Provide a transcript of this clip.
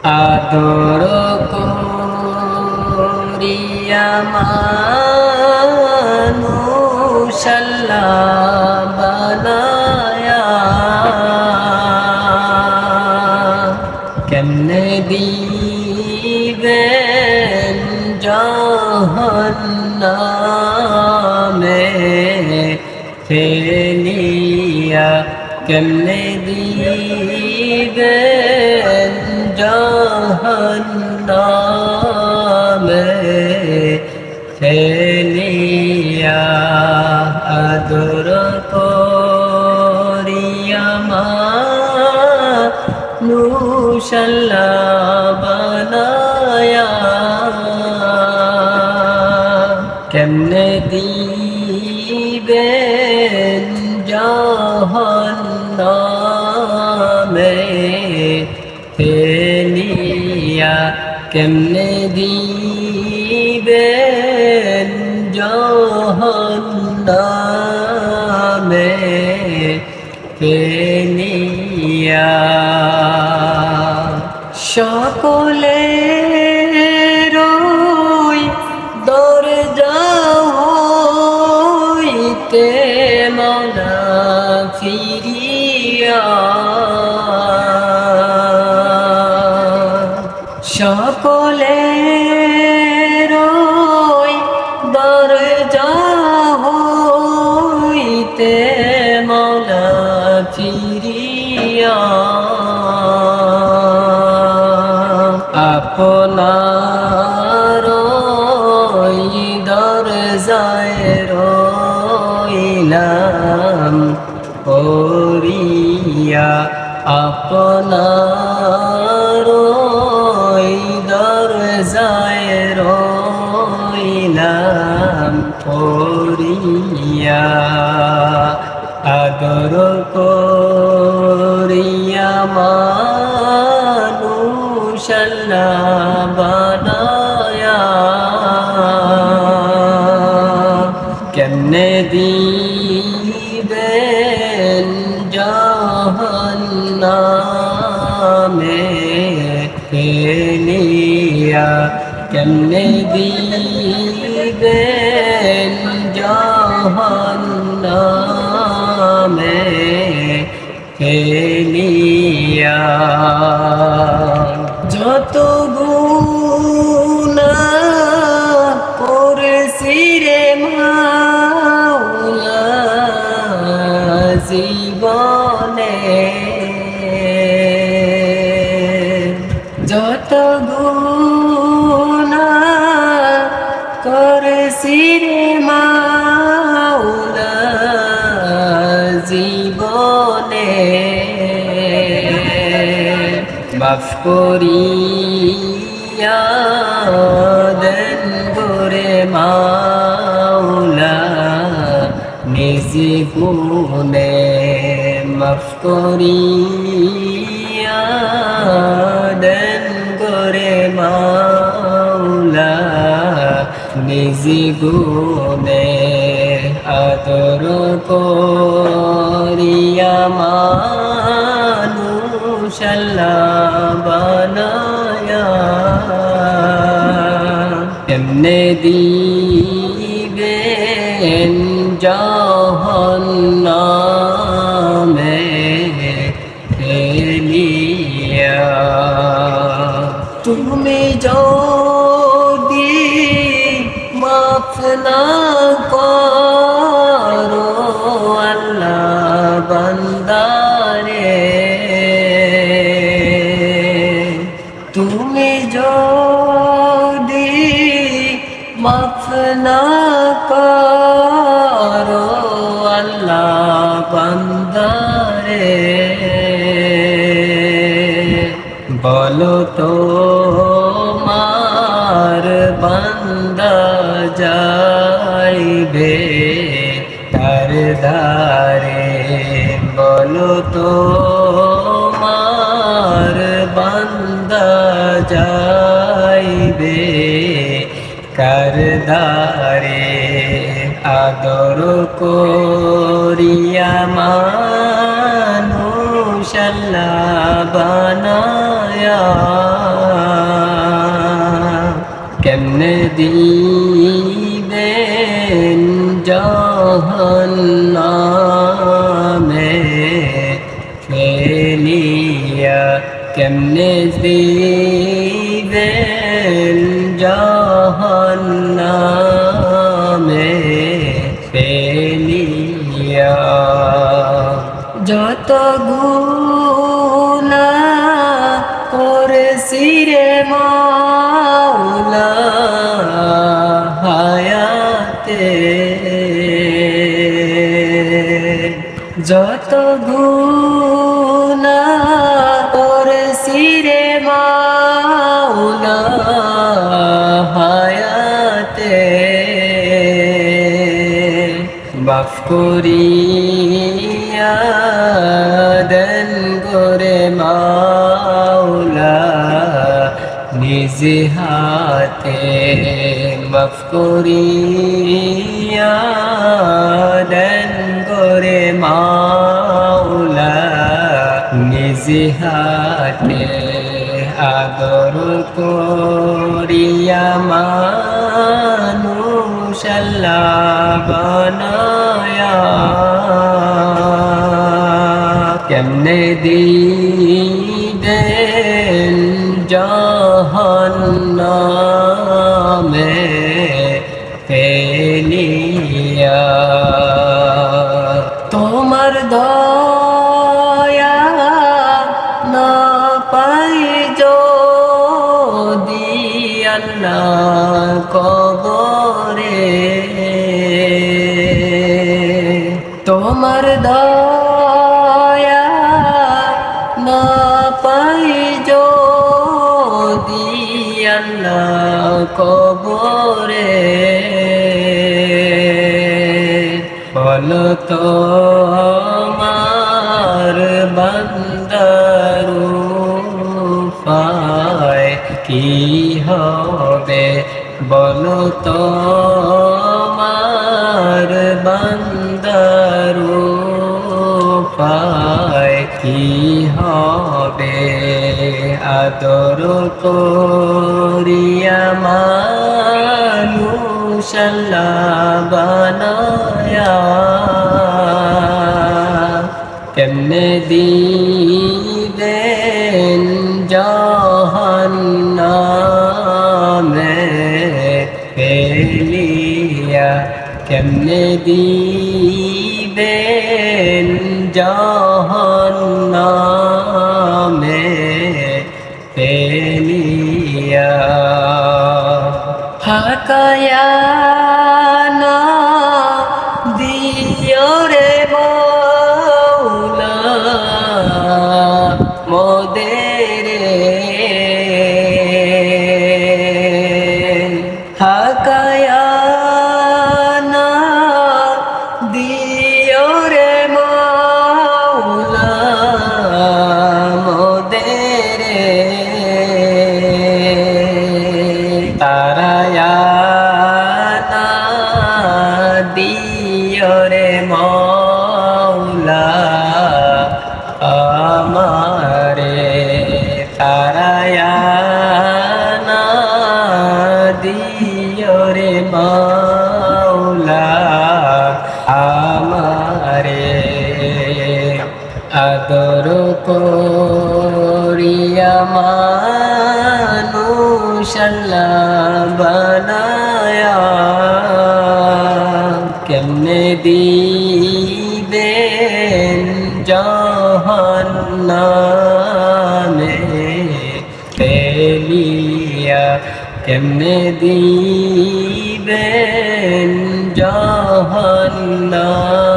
আদর করিয়া মানুষ আল্লাহ বানায়া কেমনে দিবেন জাহান্নামে ফেলিয়া কেমনে দিবেন জাহান্নামে ফেলিয়া আদর করিয়া মানুষ আল্লাহ বানায়া কেমনে দিবেন জাহান্নামে ফেলিয়া কেমনে দিবেন জাহান্নামে ফেলিয়া সকলেরই দরজা হইতে মওলা ফিরিয়া সকলেরই দরজা হইতে মওলা ফিরিয়া আপনার দরজায় রইলাম পড়িয়া আপনার দরজায় রইলাম পড়িয়া আদর করিয়া মানুষ আল্লাহ বানায়া কেমনে দিবেন জাহান্নামে ফেলিয়া কেমনে দিবেন জাহান্নামে ফেলিয়া যত গুনাহ করেছি রে মাওলা জীবনে যত গুনাহ করেছি রে মাওলা জীবনে মাফ করিয়া দেন গোরে মাওলা নিজে গুনে মাফ করিয়া দেন গোরে মাওলা নিজে গুনে আদর করিয়া মানুষ আল্লাহ বানায়া কেমনে দিবেন জাহান্নামে ফেলিয়া তুমি যদি মাফ না করো আল্লাহ বান্দারে তুমি যদি মাফ না করো আল্লাহ বান্দারে বলো তো মার বান্দা যাইবে তার দারে বলো তো মার বান্দা যাইবে কারদারে আদর করিয়া মানুষ আল্লাহ বানায়া কেমনে দিবেন জাহান্নামে ফেলিয়া কেমনে দিবেন জাহান্নামে ফেলিয়া যত গুনাহ করেছি রে মাওলা হায়াতে যত গুনাহ করেছি রে মাওলা হায়াতে মাফ করিয়া দেন করে মাওলা নিজ হাতে মাফ করিয়া দেন করে মাওলা নিজ হাতে আদর করিয়া মানুষ আল্লাহ বানায়া কেমনে দিবেন জাহান্নামে ফেলিয়া তোমার দয়া না পাই যদি আল্লাহ কবরে তোমার দয়া না পাই যদি আল্লাহ কবরে বলো তোমার বান্দার উপায় কি হবে বলো তোমার বান্দার উপায় কি হবে আদর করিয়া মানুষ আল্লাহ বানায়া কেমনে দিবেন জাহান্নামে ফেলিয়া কেমনে দিবেন জাহান্নামে ফেলিয়া ফাকায়া না দিও রে মাওলা মোদের ফাকায়া না দিও রে মাওলা মোদের তারায়া না দিও রে মাওলা আমারে তারায়া না দিও রে মাওলা আমারে আদর করিয়া মানুষ আল্লাহ বানায়া কেমনে দিবেন জাহান্নামে ফেলিয়া কেমনে দিবেন জাহান্নামে